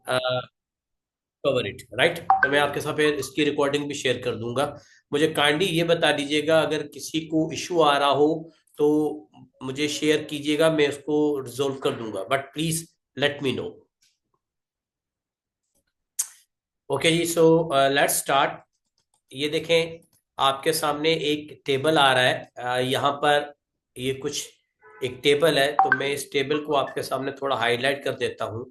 Cover it, right. तो मैं आपके साथ फिर इसकी रिकॉर्डिंग भी शेयर कर दूंगा। मुझे काइंडली ये बता दीजिएगा अगर किसी को इशू आ रहा हो तो मुझे शेयर कीजिएगा, मैं उसको रिजोल्व कर दूंगा, but please let me know. Okay जी, सो लेट्स स्टार्ट। ये देखें, आपके सामने एक टेबल आ रहा है। यहाँ पर ये कुछ एक टेबल है, तो मैं इस टेबल को आपके सामने थोड़ा हाईलाइट कर देता हूँ।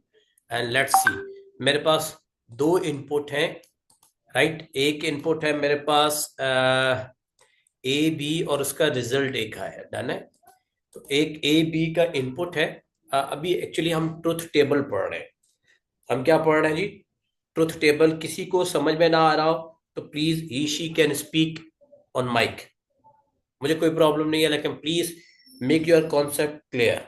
एंड लेट्स सी, मेरे पास दो इनपुट हैं, राइट। एक इनपुट है मेरे पास ए बी, और उसका रिजल्ट एक है, डन है। तो एक ए बी का इनपुट है। अभी एक्चुअली हम ट्रुथ टेबल पढ़ रहे हैं। हम क्या पढ़ रहे हैं जी? Truth table. किसी को समझ में ना आ रहा हो तो please he she can speak on mic. मुझे कोई प्रॉब्लम नहीं है, लेकिन please make your concept clear.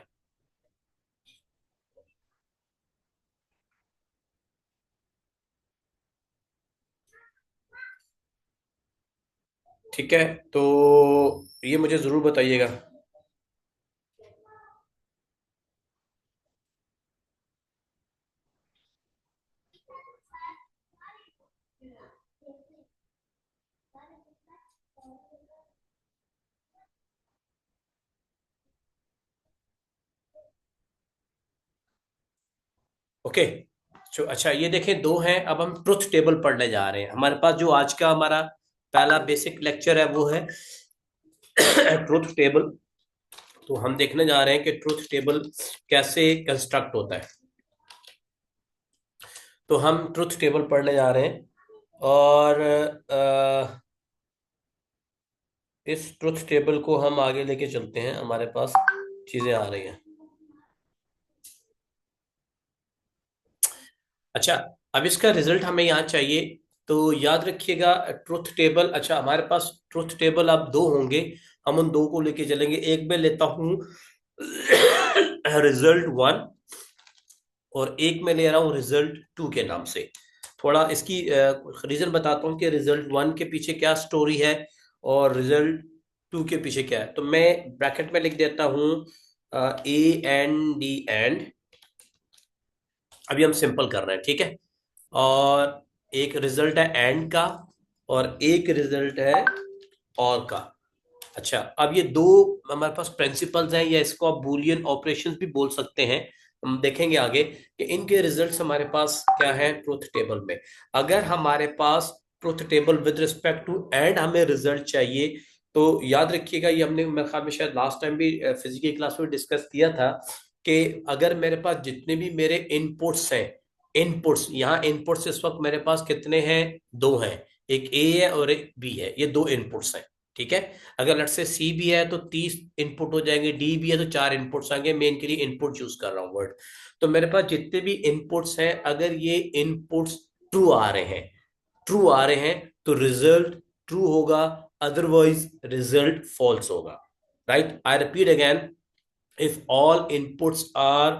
ठीक है, तो ये मुझे जरूर बताइएगा। ओके। तो अच्छा, ये देखें, दो हैं। अब हम ट्रुथ टेबल पढ़ने जा रहे हैं। हमारे पास जो आज का हमारा पहला बेसिक लेक्चर है वो है ट्रुथ टेबल। तो हम देखने जा रहे हैं कि ट्रुथ टेबल कैसे कंस्ट्रक्ट होता है। तो हम ट्रुथ टेबल पढ़ने जा रहे हैं, और इस ट्रुथ टेबल को हम आगे लेके चलते हैं। हमारे पास चीजें आ रही हैं। अच्छा, अब इसका रिजल्ट हमें यहाँ चाहिए। तो याद रखिएगा, ट्रुथ टेबल, अच्छा हमारे पास ट्रुथ टेबल अब दो होंगे। हम उन दो को लेके चलेंगे। एक मैं लेता हूँ रिजल्ट वन, और एक मैं ले रहा हूँ रिजल्ट टू के नाम से। थोड़ा इसकी रीजन बताता हूँ कि रिजल्ट वन के पीछे क्या स्टोरी है और रिजल्ट टू के पीछे क्या है। तो मैं ब्रैकेट में लिख देता हूँ ए एन डी एंड। अभी हम सिंपल कर रहे हैं, ठीक है। और एक रिजल्ट है एंड का, और एक रिजल्ट है और का। अच्छा, अब ये दो हमारे पास प्रिंसिपल्स हैं, या इसको आप बूलियन ऑपरेशंस भी बोल सकते हैं। हम देखेंगे आगे कि इनके रिजल्ट्स हमारे पास क्या है ट्रुथ टेबल में। अगर हमारे पास truth table with respect to and हमें रिजल्ट चाहिए, तो याद रखिएगा, ये हमने मेरे ख्याल में शायद लास्ट टाइम भी फिजिक्स की क्लास में डिस्कस किया था कि अगर मेरे पास जितने भी मेरे इनपुट्स हैं, इनपुट्स यहाँ इनपुट्स इस वक्त मेरे पास कितने हैं? दो हैं। एक ए है और एक बी है, ये दो इनपुट्स हैं, ठीक है। अगर लेट्स से सी भी है तो 30 इनपुट हो जाएंगे, डी भी है तो चार इनपुट्स आएंगे। मैं इनके लिए इनपुट यूज कर रहा हूँ वर्ड। तो मेरे पास जितने भी इनपुट्स हैं, अगर ये इनपुट्स ट्रू आ रहे हैं, ट्रू आ रहे हैं, तो रिजल्ट ट्रू होगा, अदरवाइज रिजल्ट फॉल्स होगा, right. I repeat again, if all inputs are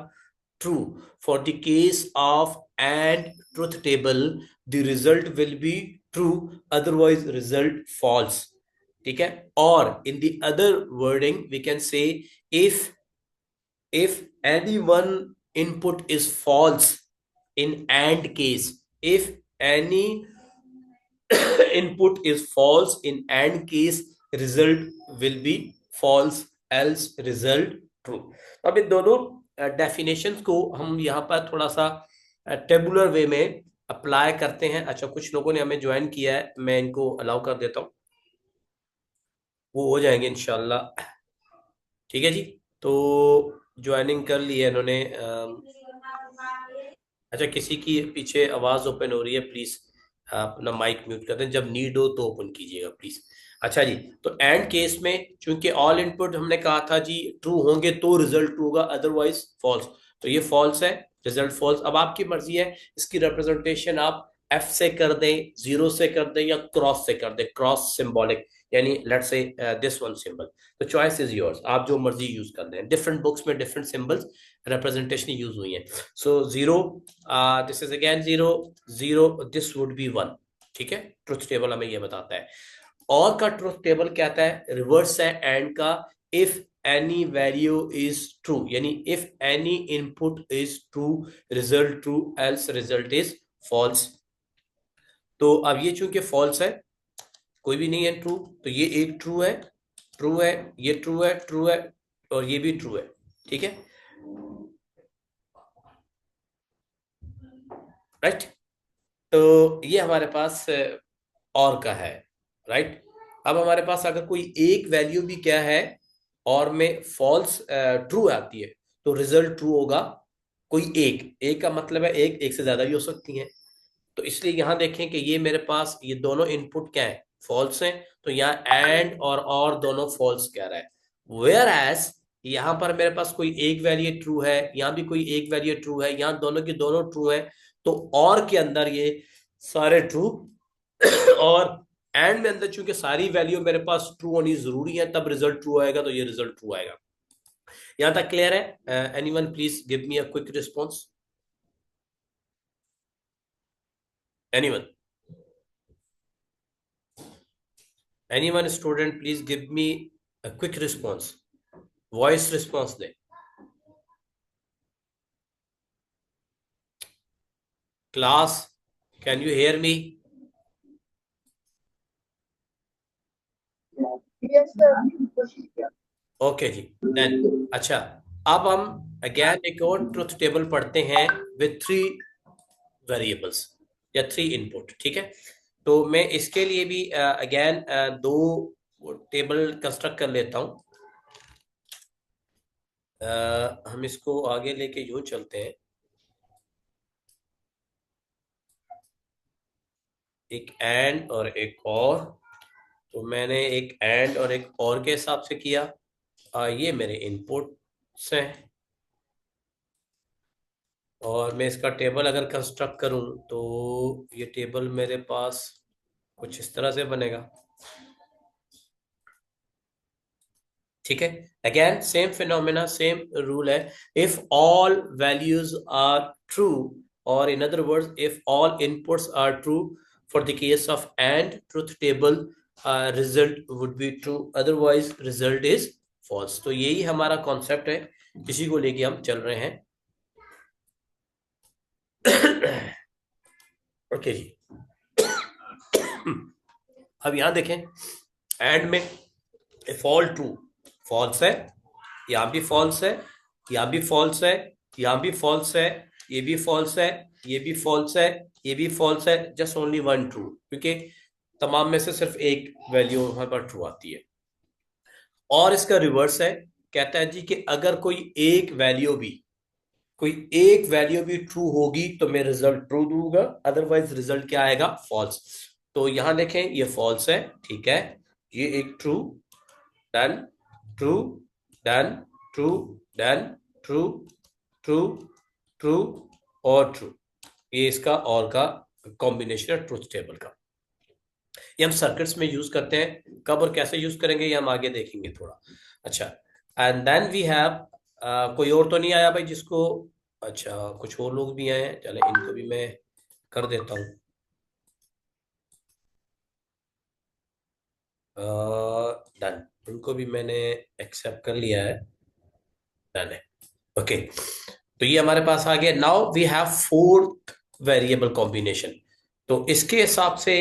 true for the case of and truth table, the result will be true, otherwise result false, ठीक है। और in the other wording we can say, if if any one input is false in and case, if any input is false in and case, result will be false, else result true। अब इन दोनों definitions को हम यहाँ पर थोड़ा सा tabular वे में apply करते हैं। अच्छा, कुछ लोगों ने हमें ज्वाइन किया है, मैं इनको अलाउ कर देता हूँ, वो हो जाएंगे इंशाल्लाह। ठीक है जी, तो ज्वाइनिंग कर ली है इन्होंने। अच्छा, किसी की पीछे आवाज ओपन हो रही है, प्लीज अपना माइक म्यूट कर दें, जब नीड हो तो ओपन कीजिएगा प्लीज। अच्छा जी, तो एंड केस में चूंकि ऑल इनपुट हमने कहा था जी ट्रू होंगे तो रिजल्ट ट्रू होगा, अदरवाइज फॉल्स। तो ये फॉल्स है, रिजल्ट फॉल्स। अब आपकी मर्जी है, इसकी रिप्रेजेंटेशन आप एफ से कर दें, जीरो से कर दें, या क्रॉस से कर दें, क्रॉस सिंबॉलिक, यानी let's say this one symbol. तो चॉइस इज योर्स, आप जो मर्जी यूज कर दें। डिफरेंट बुक्स में डिफरेंट सिंबल्स रिप्रेजेंटेशन यूज हुई है। So zero, this is again zero, zero, this would B one, ठीक है। ट्रुथ टेबल हमें ये बताता है। और का ट्रुथ टेबल कहता है, रिवर्स है एंड का, if any value is true, यानी if any input is true result true, else result is false. तो अब ये चूंकि फॉल्स है, कोई भी नहीं है ट्रू, तो ये एक ट्रू है, ट्रू है, ये ट्रू है, ट्रू है, और ये भी ट्रू है। ठीक है, राइट। तो ये हमारे पास और का है, राइट। अब हमारे पास अगर कोई एक वैल्यू भी क्या है और में फॉल्स ट्रू आती है, तो रिजल्ट ट्रू होगा। कोई एक, एक का मतलब है एक, एक से ज्यादा भी हो सकती है। तो इसलिए यहां देखें कि ये मेरे पास ये दोनों इनपुट क्या है, फॉल्स हैं, तो यहाँ एंड और दोनों फॉल्स कह रहा है। वेयर एज यहाँ पर मेरे पास कोई एक वैल्यू ट्रू है, यहाँ भी कोई एक वैल्यू ट्रू है, यहाँ दोनों की दोनों ट्रू है, तो और के अंदर ये सारे ट्रू और एंड में अंदर चूंकि सारी वैल्यू मेरे पास ट्रू होनी जरूरी है, तब रिजल्ट ट्रू आएगा, तो ये रिजल्ट ट्रू आएगा। यहां तक क्लियर है? Anyone please give me a quick response, anyone, anyone student please give me a quick response, voice response दे। Class, can you hear me? Okay जी, देन अच्छा, अब हम अगेन एक और ट्रुथ टेबल पढ़ते हैं विथ थ्री वेरिएबल्स या थ्री इनपुट। ठीक है, तो मैं इसके लिए भी अगेन दो टेबल कंस्ट्रक्ट कर लेता हूं। हम इसको आगे लेके यूं चलते हैं, एक एंड और एक और। तो मैंने एक एंड और एक और के हिसाब से किया। ये मेरे इनपुट्स हैं, और मैं इसका टेबल अगर कंस्ट्रक्ट करूं तो ये टेबल मेरे पास कुछ इस तरह से बनेगा। ठीक है, again same phenomena, same rule है। If all values are true, और in other words if all inputs are true for the case of and truth table, result would be true, otherwise result is false. तो यही हमारा concept है, इसी को लेके हम चल रहे हैं। ओके जी, अब यहां देखें, एंड में इफ ऑल ट्रू, फॉल्स है, यहां भी फॉल्स है, यहां भी फॉल्स है, यहां भी फॉल्स है, ये भी फॉल्स है, ये भी फॉल्स है, ये भी फॉल्स है, जस्ट ओनली वन ट्रू, क्योंकि तमाम में से सिर्फ एक वैल्यू वहां पर ट्रू आती है। और इसका रिवर्स है, कहता है जी कि अगर कोई एक वैल्यू भी ट्रू होगी तो मैं रिजल्ट ट्रू दूंगा, अदरवाइज रिजल्ट क्या आएगा, फॉल्स। तो यहां देखें, ये फॉल्स है, ठीक है, ये एक true, done, true, done, true, done, true, true, true, और ट्रू। ये इसका और का कॉम्बिनेशन है ट्रूथ टेबल का। ये हम सर्किट्स में यूज करते हैं, कब और कैसे यूज करेंगे ये हम आगे देखेंगे थोड़ा। अच्छा, एंड देन वी हैव, कोई और तो नहीं आया भाई जिसको? अच्छा, कुछ और लोग भी आए हैं, चले इनको भी मैं कर देता हूँ। डन, उनको भी मैंने एक्सेप्ट कर लिया है, डन है। ओके, तो ये हमारे पास आ गया। Now we have fourth variable combination. तो इसके हिसाब से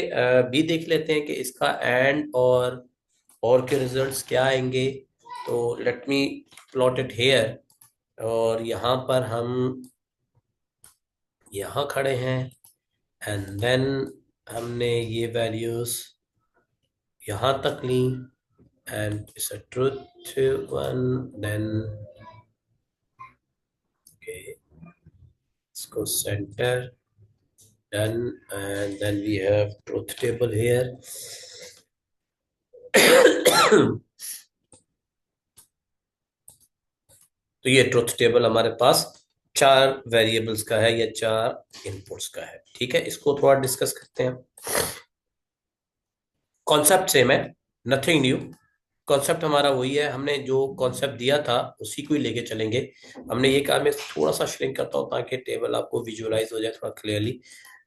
भी देख लेते हैं कि इसका एंड और के रिजल्ट्स क्या आएंगे। तो let me plot it here, और यहाँ पर हम यहाँ खड़े हैं, एंड देन हमने ये वैल्यूज यहाँ तक ली, and it's a truth one, then okay, इसको center, done, and then we have truth table here. तो ये ट्रुथ टेबल हमारे पास चार वेरिएबल्स का है या चार इनपुट्स का है। ठीक है, इसको थोड़ा डिस्कस करते हैं। कॉन्सेप्ट सेम है, नथिंग न्यू, कॉन्सेप्ट हमारा वही है, हमने जो कॉन्सेप्ट दिया था उसी को ही लेके चलेंगे। हमने ये कहा मैं थोड़ा सा श्रिंक करता हूँ ताकि टेबल आपको विजुअलाइज हो जाए थोड़ा क्लियरली।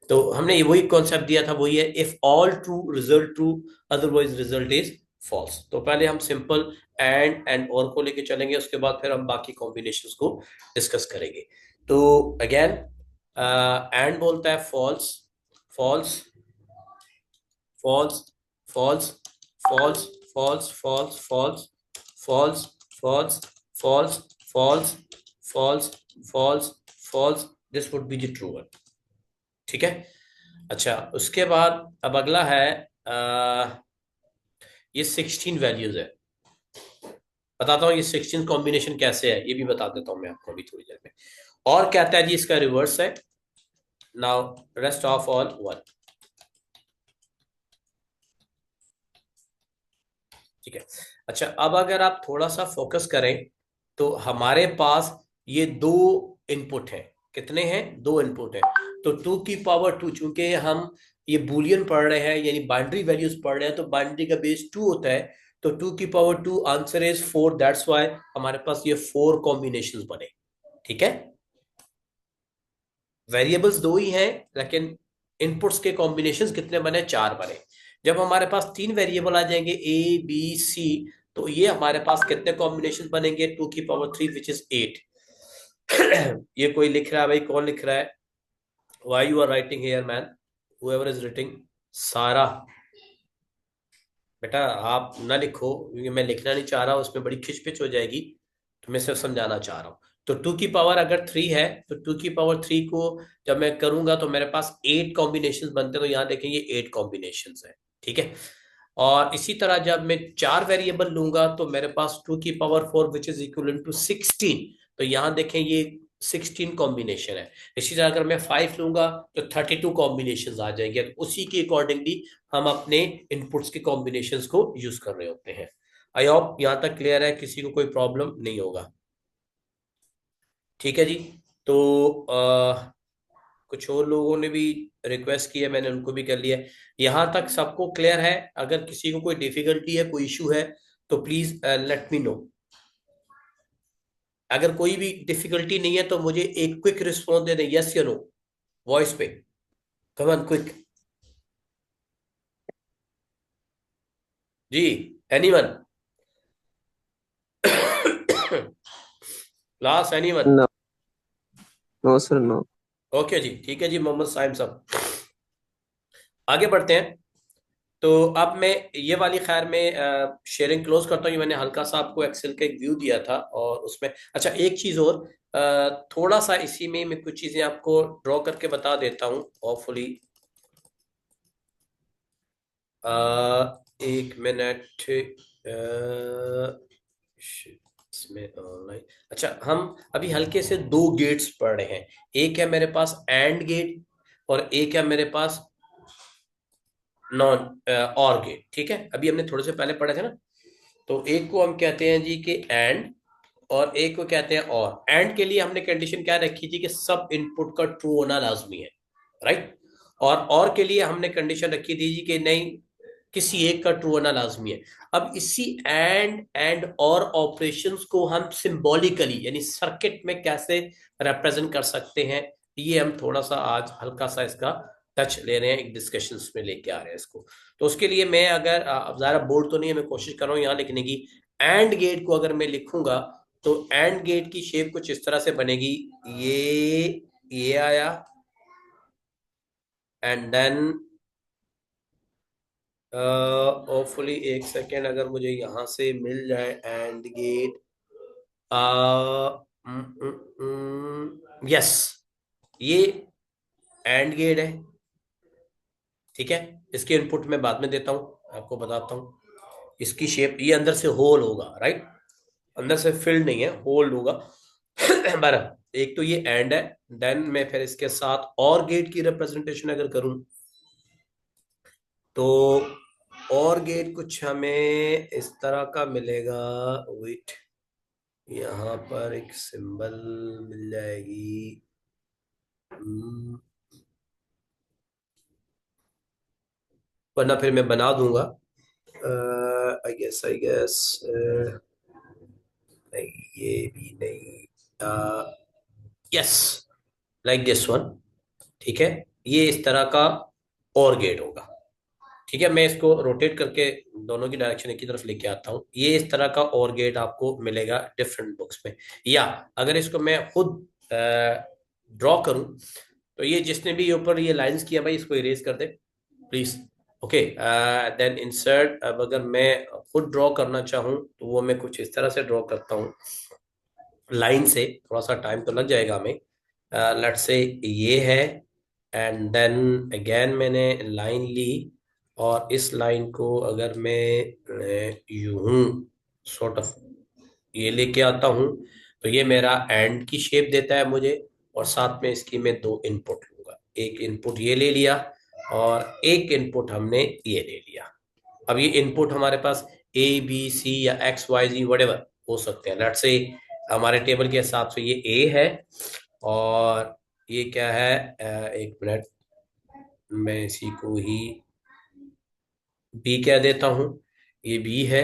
तो हमने ये वही कॉन्सेप्ट दिया था, वही है, if all true result true, otherwise result is false. तो पहले हम सिंपल एंड और को लेके चलेंगे, उसके बाद फिर हम बाकी कॉम्बिनेशंस को डिस्कस करेंगे। तो अगेन एंड बोलता है false, false, false, false, false, false, false, false, false, false, false, false, false, false, false, this would be the true one. ठीक है। अच्छा, उसके बाद अब अगला है ये 16 वैल्यूज है। बताता हूँ ये 16 कॉम्बिनेशन कैसे है, ये भी बता देता हूँ मैं आपको अभी थोड़ी देर में। और कहता है जी इसका रिवर्स है। Now rest of all one. ठीक है। अच्छा, अब अगर आप थोड़ा सा फोकस करें तो हमारे पास ये दो इनपुट हैं। कितने हैं? दो इनपुट हैं। तो 2 की पावर 2, चूंकि हम ये बुलियन पढ़ रहे हैं यानी बाइनरी वैल्यूज पढ़ रहे हैं, तो बाइनरी का बेस 2 होता है। तो 2 की power 2 answer is 4, that's why हमारे पास ये 4 कॉम्बिनेशन बने। ठीक है। वेरिएबल्स दो ही हैं, लेकिन इनपुट्स के कॉम्बिनेशंस कितने बने? 4 बने। जब हमारे पास 3 वेरिएबल आ जाएंगे A B C, तो ये हमारे पास कितने कॉम्बिनेशन बनेंगे? 2 की पावर 3 विच इज 8। ये कोई लिख रहा है भाई, कौन लिख रहा है? Why you are writing here man? Whoever is writing? Sara. बेटा आप ना लिखो, क्योंकि मैं लिखना नहीं चाह रहा हूँ, उसमें बड़ी खिचपिच हो जाएगी। तो मैं सिर्फ समझाना चाह रहा हूँ। तो 2 की पावर अगर 3 है, तो 2 की पावर 3 को जब मैं करूंगा तो मेरे पास 8 कॉम्बिनेशन बनते हैं। तो यहाँ देखेंगे 8 कॉम्बिनेशन है। ठीक है। और इसी तरह जब मैं 4 वेरिएबल लूंगा तो मेरे पास 2 की power 4 which is equal to 16। तो यहाँ देखें ये 16 कॉम्बिनेशन है। इसी तरह अगर मैं 5 लूंगा तो 32 कॉम्बिनेशन आ जाएंगे। तो उसी के अकॉर्डिंगली हम अपने इनपुट्स के कॉम्बिनेशंस को यूज कर रहे होते हैं। आई होप यहां तक क्लियर है, किसी को कोई प्रॉब्लम नहीं होगा। ठीक है जी। तो कुछ और लोगों ने भी रिक्वेस्ट की है, मैंने उनको भी कर लिया है। यहां तक सबको क्लियर है? अगर किसी को कोई डिफिकल्टी है, कोई इशू है, तो प्लीज लेट मी नो। अगर कोई भी डिफिकल्टी नहीं है तो मुझे एक क्विक रिस्पॉन्स दे दें, यस या नो, वॉइस पे। Come on quick. जी, anyone? Class anyone? No, no, sir, no. Okay जी, ठीक है जी मोहम्मद साहिब साहब। आगे बढ़ते हैं। तो अब मैं ये वाली, खैर मैं शेयरिंग क्लोज करता हूँ। ये मैंने हल्का सा आपको एक्सेल का एक व्यू दिया था और उसमें, अच्छा एक चीज और, थोड़ा सा इसी में मैं कुछ चीजें आपको ड्रॉ करके बता देता हूँ होपफुली। एक मिनट। इसमें ऑनलाइन, अच्छा हम अभी हल्के से दो गेट्स पढ़ रहे हैं। एक है मेरे पास एंड गेट और एक है मेरे पास नॉन और गेट। ठीक है, अभी हमने थोड़े से पहले पढ़े थे ना। तो एक को हम कहते हैं जी कि एंड, और एक को कहते हैं और। एंड के लिए हमने कंडीशन क्या रखी थी कि सब इनपुट का ट्रू होना लाजमी है, राइट। और के लिए हमने कंडीशन रखी थी जी कि नहीं, किसी एक का ट्रू होना लाजमी है। अब इसी एंड और ऑपरेशंस को हम सिंबॉलिकली यानी सर्किट में कैसे रिप्रेजेंट कर सकते हैं, ये हम थोड़ा सा आज हल्का सा इसका टच ले रहे हैं, एक डिस्कशंस में लेके आ रहे हैं इसको। तो उसके लिए मैं अगर, अब ज़्यादा बोर्ड तो नहीं है, मैं कोशिश कर रहा हूँ यहाँ लिखने की। एंड गेट को अगर मैं लिखूंगा तो एंड गेट की शेप कुछ इस तरह से बनेगी। ये आया, एंड देन होपफुली एक सेकेंड अगर मुझे यहां से मिल जाए एंड गेट। यस, ये एंड गेट है। ठीक है। इसके इनपुट में बाद में देता हूं, आपको बताता हूं। इसकी शेप ये अंदर से होल होगा, राइट। अंदर से फिल्ड नहीं है, होल होगा। बराबर, एक तो ये एंड है। देन मैं फिर इसके साथ और गेट की रिप्रेजेंटेशन अगर करूं तो और गेट कुछ हमें इस तरह का मिलेगा। वेट, यहाँ पर एक सिंबल मिल जाएगी। वरना फिर मैं बना दूंगा। आई गेस नहीं, ये भी नहीं। Yes, like this one. ठीक है, ये इस तरह का और गेट होगा। ठीक है, मैं इसको रोटेट करके दोनों की डायरेक्शन एक की तरफ लेके आता हूँ। ये इस तरह का और गेट आपको मिलेगा डिफरेंट बुक्स में। या अगर इसको मैं खुद ड्रॉ करूं, तो ये जिसने भी ऊपर ये लाइंस किया भाई इसको इरेज कर दे प्लीज। Okay, then insert. अब अगर मैं खुद ड्रॉ करना चाहूँ तो वो मैं कुछ इस तरह से ड्रॉ करता हूँ लाइन से, थोड़ा सा टाइम तो लग जाएगा हमें। लेट्स से ये है, एंड देन अगेन मैंने लाइन ली, और इस लाइन को अगर मैं यूं सॉर्ट ऑफ ये लेके आता हूं, तो ये मेरा एंड की शेप देता है मुझे। और साथ में इसकी मैं दो इनपुट लूंगा, एक इनपुट ये ले लिया और एक इनपुट हमने ये ले लिया। अब ये इनपुट हमारे पास ए बी सी या एक्स वाई जी वटेवर हो सकते हैं। लेट्स से हमारे टेबल के हिसाब से ये ए है, और ये क्या है, एक मिनट, मैं इसी को ही बी कह देता हूँ। ये बी है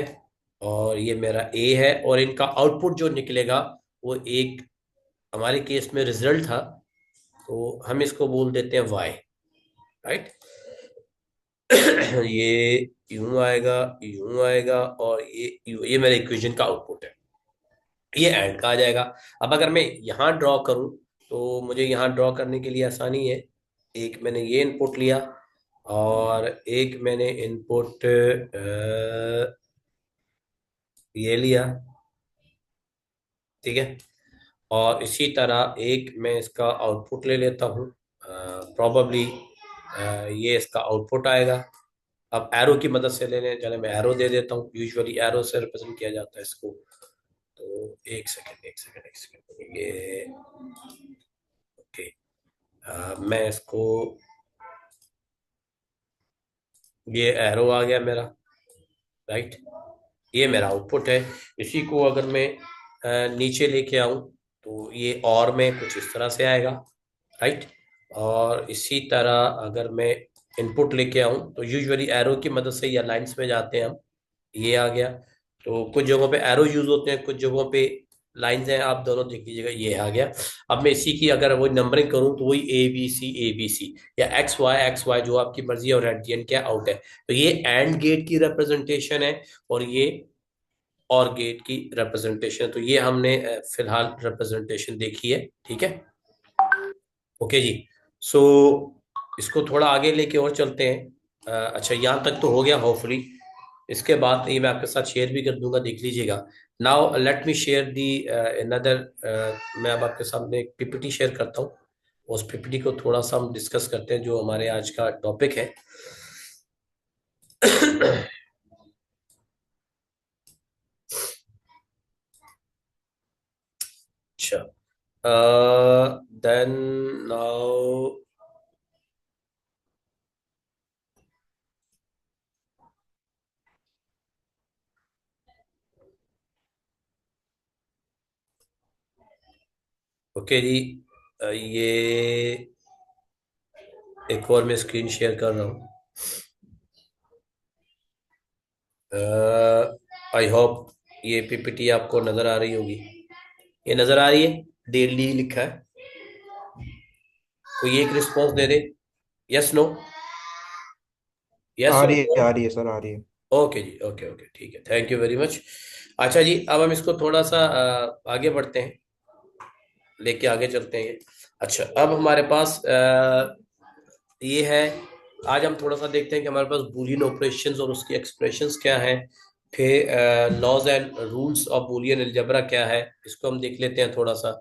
और ये मेरा ए है, और इनका आउटपुट जो निकलेगा वो एक हमारे केस में रिजल्ट था, तो हम इसको बोल देते हैं वाई, राइट। ये यूं आएगा, यूं आएगा, और ये मेरे इक्वेशन का आउटपुट है, ये एंड का आ जाएगा। अब अगर मैं यहाँ ड्रॉ करूँ, तो मुझे यहाँ ड्रॉ करने के लिए आसानी है। एक मैंने ये इनपुट लिया और एक मैंने इनपुट ये लिया, ठीक है। और इसी तरह एक मैं इसका आउटपुट ले लेता हूँ, प्रॉबली ये इसका आउटपुट आएगा। अब एरो की मदद से लेने चले, मैं एरो दे देता हूँ, यूजुअली एरो से रिप्रेजेंट किया जाता है इसको। तो एक सेकेंड, एक सेकेंड, एक सेकेंड, ये ओके। मैं इसको, ये एरो आ गया मेरा, राइट। ये मेरा आउटपुट है। इसी को अगर मैं नीचे लेके आऊं, तो ये और में कुछ इस तरह से आएगा, राइट। और इसी तरह अगर मैं इनपुट लेके आऊं, तो यूजुअली एरो की मदद से या लाइंस में जाते हैं हम। ये आ गया। तो कुछ जगहों पे एरो यूज होते हैं, कुछ जगहों पे लाइंस हैं, आप दोनों देख लीजिएगा। ये आ गया। अब मैं इसी की अगर वही नंबरिंग करूं, तो वही ए बी सी, या एक्स वाई जो आपकी मर्जी है, और एट दी एंड क्या आउट है। तो ये एंड गेट की रिप्रेजेंटेशन है, और ये और गेट की रिप्रेजेंटेशन। तो ये हमने फिलहाल रिप्रेजेंटेशन देखी है, ठीक है। ओके जी। सो इसको थोड़ा आगे लेके और चलते हैं। अच्छा, यहाँ तक तो हो गया होपफुली। इसके बाद ये मैं आपके साथ शेयर भी कर दूंगा, देख लीजिएगा। Now let me share the another. मैं अब आपके सामने एक पीपीटी शेयर करता हूँ। उस पीपीटी को थोड़ा सा हम डिस्कस करते हैं, जो हमारे आज का टॉपिक है। अच्छा, देन नाउ ओके जी। ये एक और मैं स्क्रीन शेयर कर रहा हूँ। आई होप ये पीपीटी आपको नजर आ रही होगी। ये नजर आ रही है, डेली लिखा है। कोई एक रिस्पॉन्स दे दे, यस नो, यस आ और रही नो। है, आ रही है सर, आ रही है। ओके जी, ओके ओके, ठीक है, थैंक यू वेरी मच। अच्छा जी, अब हम इसको थोड़ा सा आगे बढ़ते हैं, लेके आगे चलते हैं। अच्छा, अब हमारे पास ये है। आज हम थोड़ा सा देखते हैं कि हमारे पास बूलियन ऑपरेशंस और उसकी एक्सप्रेशंस क्या है। फिर laws and rules of Boolean algebra क्या है, इसको हम देख लेते हैं थोड़ा सा।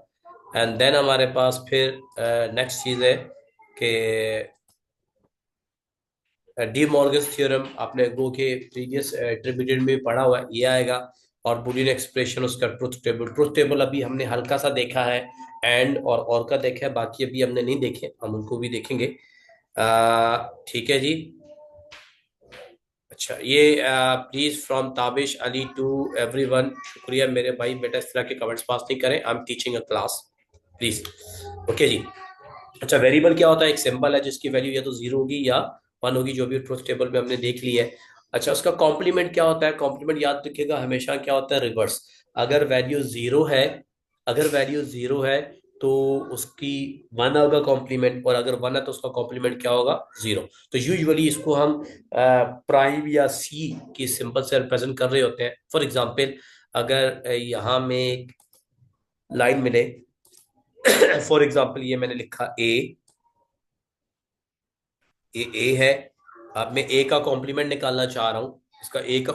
एंड देन हमारे पास फिर नेक्स्ट चीज़ है कि डी मॉर्गन्स थ्योरम, आपने गो के प्रीवियस इंटरमीडिएट में पढ़ा हुआ है, ये आएगा। और बूलियन एक्सप्रेशन, उसका ट्रुथ टेबल अभी हमने हल्का सा देखा है, एंड और का देखा है, बाकी अभी हमने नहीं देखे, हम उनको भी देखेंगे। ठीक है जी। अच्छा, ये please from Tabish Ali to everyone, शुक्रिया मेरे भाई, बेटा इस तरह के कमेंट्स पास नहीं करें, I am teaching a class, please. Okay जी। अच्छा, वेरिएबल क्या होता है? एक सिंबल है जिसकी वैल्यू या तो जीरो होगी या वन होगी, जो भी ट्रुथ टेबल में हमने देख ली है। अच्छा, उसका कॉम्प्लीमेंट क्या होता है? कॉम्प्लीमेंट याद रखिएगा हमेशा क्या होता है, रिवर्स। अगर वैल्यू जीरो है, अगर वैल्यू जीरो है, तो उसकी वन होगा कॉम्प्लीमेंट, और अगर वन है तो उसका कॉम्प्लीमेंट क्या होगा, जीरो। तो यूजुअली इसको हम प्राइम या सी की सिंबल से रिप्रेजेंट कर रहे होते हैं। फॉर एग्जांपल, अगर यहाँ में एक लाइन मिले, फॉर एग्जांपल ये मैंने लिखा ए, ये ए है। अब मैं ए का कॉम्प्लीमेंट निकालना चाह रहा हूँ, इसका ए का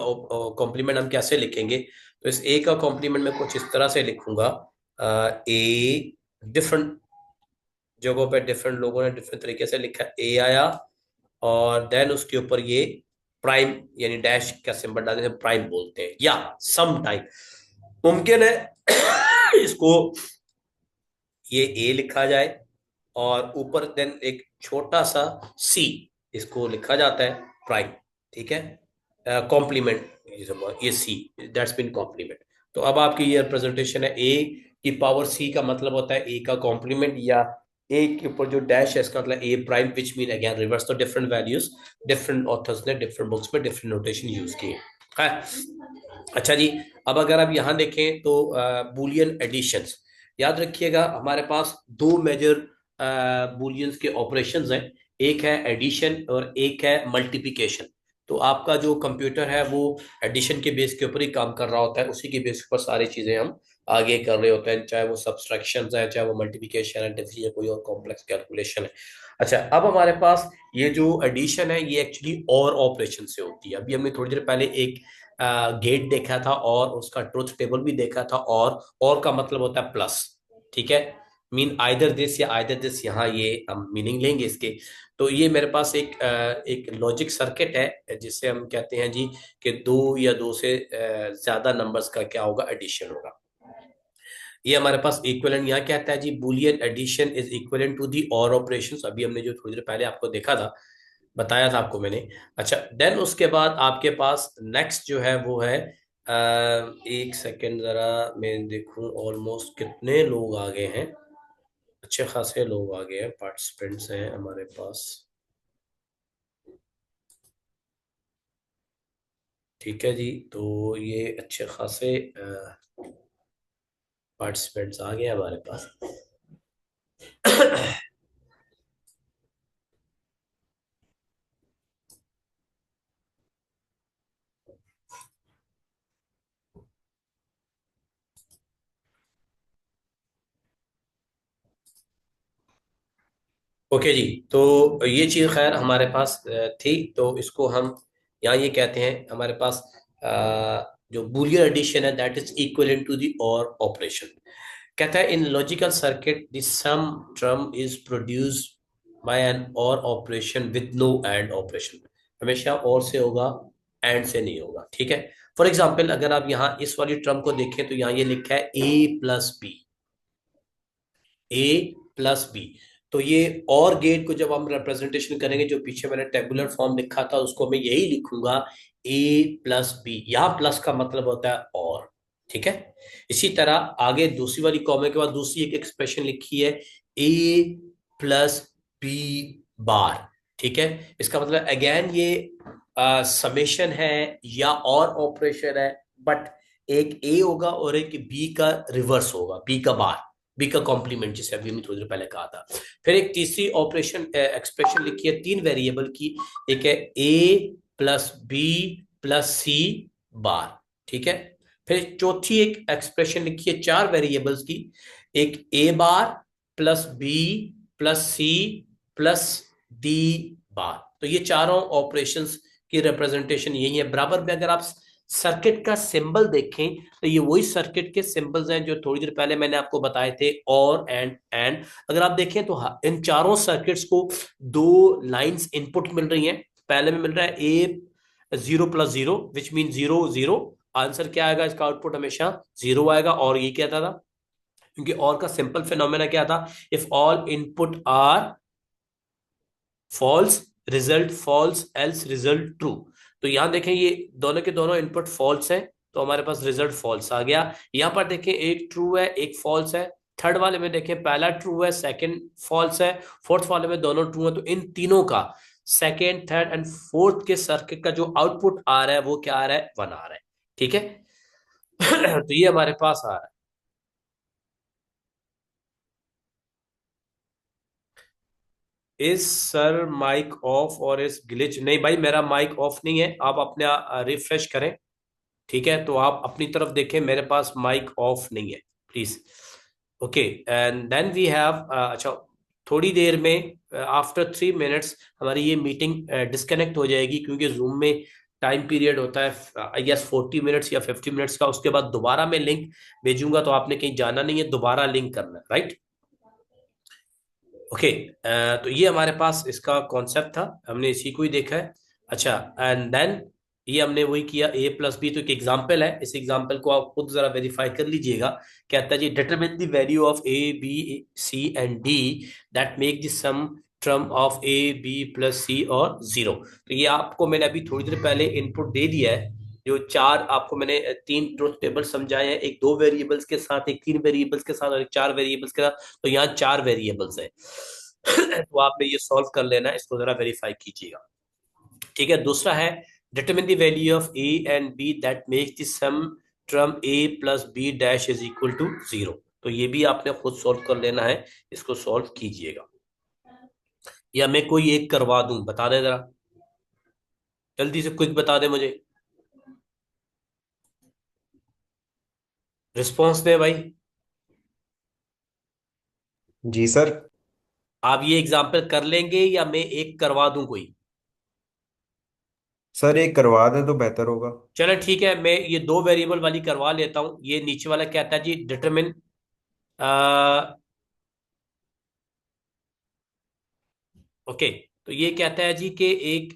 कॉम्प्लीमेंट हम कैसे लिखेंगे, तो इस ए का कॉम्प्लीमेंट मैं कुछ इस तरह से लिखूंगा। ए, डिफरेंट जगहों पे डिफरेंट लोगों ने डिफरेंट तरीके से लिखा, ए आया, और देन उसके ऊपर ये प्राइम यानी डैश का सिंबल डालने से प्राइम बोलते हैं, या सम टाइम मुमकिन है इसको ये ए लिखा जाए और ऊपर देन एक छोटा सा सी, इसको लिखा जाता है प्राइम। ठीक है, कॉम्प्लीमेंट, ये सी, दैट्स बीन कॉम्प्लीमेंट। तो अब आपकी ये रिप्रेजेंटेशन है, ए की पावर सी का मतलब होता है ए का कॉम्प्लीमेंट, या ए के ऊपर जो डैश है इसका मतलब A prime, which mean again reverse. तो डिफरेंट वैल्यूज, डिफरेंट ऑथर्स ने डिफरेंट बुक्स में डिफरेंट नोटेशन यूज किए है। अच्छा जी, अब अगर आप यहाँ देखें तो बूलियन एडिशंस, याद रखिएगा हमारे पास दो मेजर बूलियंस के ऑपरेशंस हैं, एक है एडिशन और एक है मल्टीप्लिकेशन। तो आपका जो कंप्यूटर है वो एडिशन के बेस के ऊपर ही काम कर रहा होता है, उसी के बेस के ऊपर सारी चीजें हम आगे कर रहे होते हैं, चाहे वो सब्सट्रैक्शन है, चाहे वो मल्टीप्लिकेशन है, डिवीजन, कोई और कॉम्प्लेक्स कैलकुलेशन है। अच्छा, अब हमारे पास ये जो एडिशन है ये एक्चुअली और ऑपरेशन से होती है। अभी हमने थोड़ी देर पहले एक गेट देखा था और उसका ट्रुथ टेबल भी देखा था, और का मतलब होता है प्लस। ठीक है, मीन आइदर दिस या आइदर दिस, यहाँ ये हम मीनिंग लेंगे इसके। तो ये मेरे पास एक लॉजिक सर्किट है जिससे हम कहते हैं जी कि दो या दो से ज्यादा नंबर्स का क्या होगा, एडिशन होगा। ये हमारे पास इक्विवेलेंट यहाँ कहता है जी, Boolean addition is equivalent to the or operations. अभी हमने जो थोड़ी देर पहले आपको देखा था, बताया था आपको मैंने। अच्छा, देन उसके बाद आपके पास नेक्स्ट जो है वो है, एक सेकेंड जरा मैं देखूं, ऑलमोस्ट कितने लोग आ गए हैं, अच्छे खासे लोग आ गए हैं, पार्टिसिपेंट्स हैं हमारे पास। ठीक है जी, तो ये अच्छे खासे पार्टिसिपेंट्स आ गए हैं हमारे पास। ओके जी, तो ये चीज खैर हमारे पास थी, तो इसको हम यहाँ ये कहते हैं हमारे पास जो बूलियन एडिशन है that is equivalent to the or operation. कहता है in logical circuit the sum term is produce by an or operation with no and operation. हमेशा और से होगा, एंड से नहीं होगा। ठीक है, फॉर एग्जाम्पल अगर आप यहाँ इस वाली टर्म को देखें तो यहाँ ये लिखा है ए प्लस बी, ए प्लस बी। तो ये और गेट को जब हम रिप्रेजेंटेशन करेंगे, जो पीछे मैंने टेबुलर फॉर्म लिखा था उसको मैं यही लिखूंगा, ए प्लस बी। यहाँ प्लस का मतलब होता है और। ठीक है, इसी तरह आगे दूसरी वाली कॉमे के बाद दूसरी एक एक्सप्रेशन लिखी है, ए प्लस बी बार। ठीक है, इसका मतलब अगेन ये समेशन है या और ऑपरेशन है, बट एक ए होगा और एक बी का रिवर्स होगा, बी का बार, बी का कॉम्प्लीमेंट, जिसे अभी हमने थोड़ी देर पहले कहा था। फिर एक तीसरी ऑपरेशन एक्सप्रेशन लिखी है तीन वेरिएबल की, एक है ए प्लस बी प्लस सी बार। ठीक है, फिर चौथी एक एक्सप्रेशन लिखी है चार वेरिएबल्स की, एक A bar plus B plus C plus D bar. तो ये चारों ऑपरेशंस की रिप्रेजेंटेशन यही है। बराबर में अगर आप सर्किट का सिंबल देखें तो ये वही सर्किट के सिंबल्स हैं जो थोड़ी देर पहले मैंने आपको बताए थे, और एंड। अगर आप देखें तो इन चारों सर्किट्स को दो लाइंस इनपुट मिल रही हैं। पहले में मिल रहा है A zero plus zero, which mean zero zero. Answer क्या आएगा, इसका आउटपुट हमेशा जीरो आएगा। और ये क्या था, क्योंकि और का सिंपल फिनोमेना क्या था, if all input are false result false, else result true. तो यहां देखें ये दोनों के दोनों इनपुट फॉल्स हैं, तो हमारे पास रिजल्ट फॉल्स आ गया। यहां पर देखें एक ट्रू है एक फॉल्स है, थर्ड वाले में देखें पहला ट्रू है सेकंड फॉल्स है, फोर्थ वाले में दोनों ट्रू है। तो इन तीनों का सेकंड थर्ड एंड फोर्थ के सर्किट का जो आउटपुट आ रहा है वो क्या आ रहा है, वन आ रहा है। ठीक है, तो ये हमारे पास आ रहा है। इज सर माइक ऑफ और इज ग्लिच? नहीं भाई, मेरा माइक ऑफ नहीं है, आप अपने रिफ्रेश करें। ठीक है, तो आप अपनी तरफ देखें, मेरे पास माइक ऑफ नहीं है, please. Okay, and then we have, अच्छा, थोड़ी देर में आफ्टर 3 मिनट्स हमारी ये मीटिंग डिस्कनेक्ट हो जाएगी, क्योंकि जूम में टाइम पीरियड होता है आई गेस 40 मिनट्स या 50 मिनट्स का। उसके बाद दोबारा मैं लिंक भेजूंगा, तो आपने कहीं जाना नहीं है, दोबारा लिंक करना है, राइट? ओके, तो ये हमारे पास इसका कॉन्सेप्ट था, हमने इसी को ही देखा है। अच्छा, एंड देन ये हमने वही किया, ए प्लस बी, तो एक एग्जाम्पल है, इस एग्जाम्पल को आप खुद जरा वेरीफाई कर लीजिएगा। कहता है जी, determine the value of A B C and D that make the sum term of A B plus C or zero. तो ये आपको मैंने अभी थोड़ी देर पहले इनपुट दे दिया है। जो चार आपको मैंने तीन ट्रुथ टेबल समझाए हैं, एक दो वेरिएबल्स के साथ, एक तीन वेरिएबल्स के साथ और एक चार वेरिएबल्स के साथ। तो यहाँ चार वेरिएबल्स है। तो आपने ये सॉल्व कर लेना, इसको जरा वेरीफाई कीजिएगा। ठीक है, दूसरा है, determine the value of A and B that makes the sum term A plus B dash is equal to zero. तो ये भी आपने खुद सॉल्व कर लेना है, इसको सॉल्व कीजिएगा। या मैं कोई एक करवा दूं, बता दें जरा, जल्दी से क्विक बता दें मुझे, रिस्पॉन्स दें भाई। जी सर। आप ये एग्जाम्पल कर लेंगे या मैं एक करवा दूं कोई? सर एक करवा दें तो बेहतर होगा। चलो ठीक है, मैं ये दो वेरिएबल वाली करवा लेता हूं। ये नीचे वाला कहता है जी, डिटरमिन, ओके, तो ये कहता है जी कि एक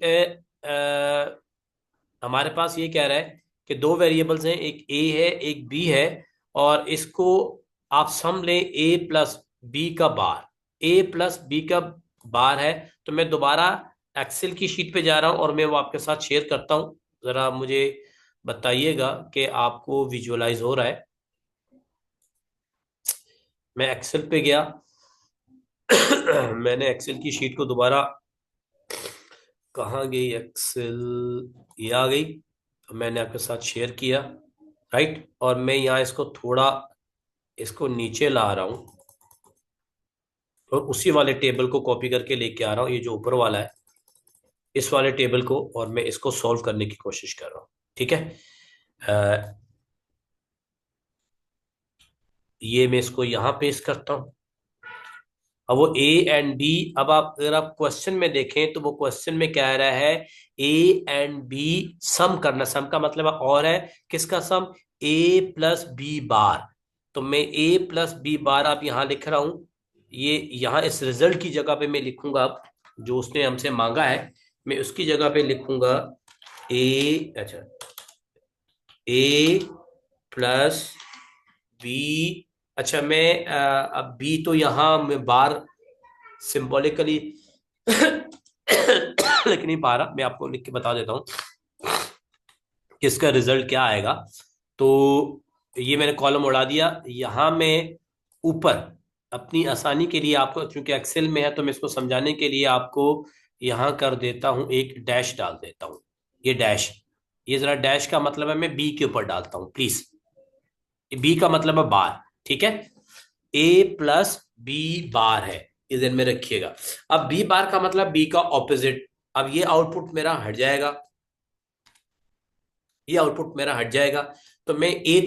हमारे पास ये कह रहा है कि दो वेरिएबल्स हैं, एक ए है एक बी है, और इसको आप सम लें ए प्लस बी का बार। ए प्लस बी का बार है। तो मैं दोबारा एक्सेल की शीट पे जा रहा हूं और मैं वो आपके साथ शेयर करता हूं। जरा मुझे बताइएगा कि आपको विजुअलाइज हो रहा है। मैं एक्सेल पे गया। मैंने एक्सेल की शीट को दोबारा, कहाँ गई एक्सेल, ये आ गई। तो मैंने आपके साथ शेयर किया, राइट, और मैं यहाँ इसको थोड़ा, इसको नीचे ला रहा हूँ और उसी वाले टेबल को कॉपी करके लेके आ रहा हूँ, ये जो ऊपर वाला है, इस वाले टेबल को, और मैं इसको सॉल्व करने की कोशिश कर रहा हूँ। ठीक है, ये मैं इसको यहाँ पेस्ट करता हूँ। अब वो ए एंड बी, अब आप अगर आप क्वेश्चन में देखें तो वो क्वेश्चन में कह रहा है ए एंड बी सम करना। सम का मतलब और है किसका सम? ए प्लस बी बार। तो मैं ए प्लस बी बार अब यहाँ लिख रहा हूं। ये यहाँ इस रिजल्ट की जगह पे मैं लिखूंगा, अब जो उसने हमसे मांगा है मैं उसकी जगह पे लिखूंगा ए, अच्छा, ए प्लस बी। अच्छा, मैं अब बी तो यहाँ मैं बार सिंबॉलिकली लिख नहीं पा रहा, मैं आपको लिख के बता देता हूँ कि इसका रिजल्ट क्या आएगा। तो ये मैंने कॉलम उड़ा दिया। यहाँ मैं ऊपर अपनी आसानी के लिए आपको, क्योंकि एक्सेल में है तो मैं इसको समझाने के लिए आपको यहाँ कर देता हूँ, एक डैश डाल देता हूँ। ये डैश, ये जरा डैश का मतलब है, मैं बी के ऊपर डालता हूँ प्लीज। बी का मतलब है बार, ठीक है, ए प्लस बी बार है, ये ध्यान में रखिएगा। अब बी बार का मतलब बी का ऑपोजिट। अब ये आउटपुट मेरा हट जाएगा, ये आउटपुट मेरा हट जाएगा। तो मैं ए तो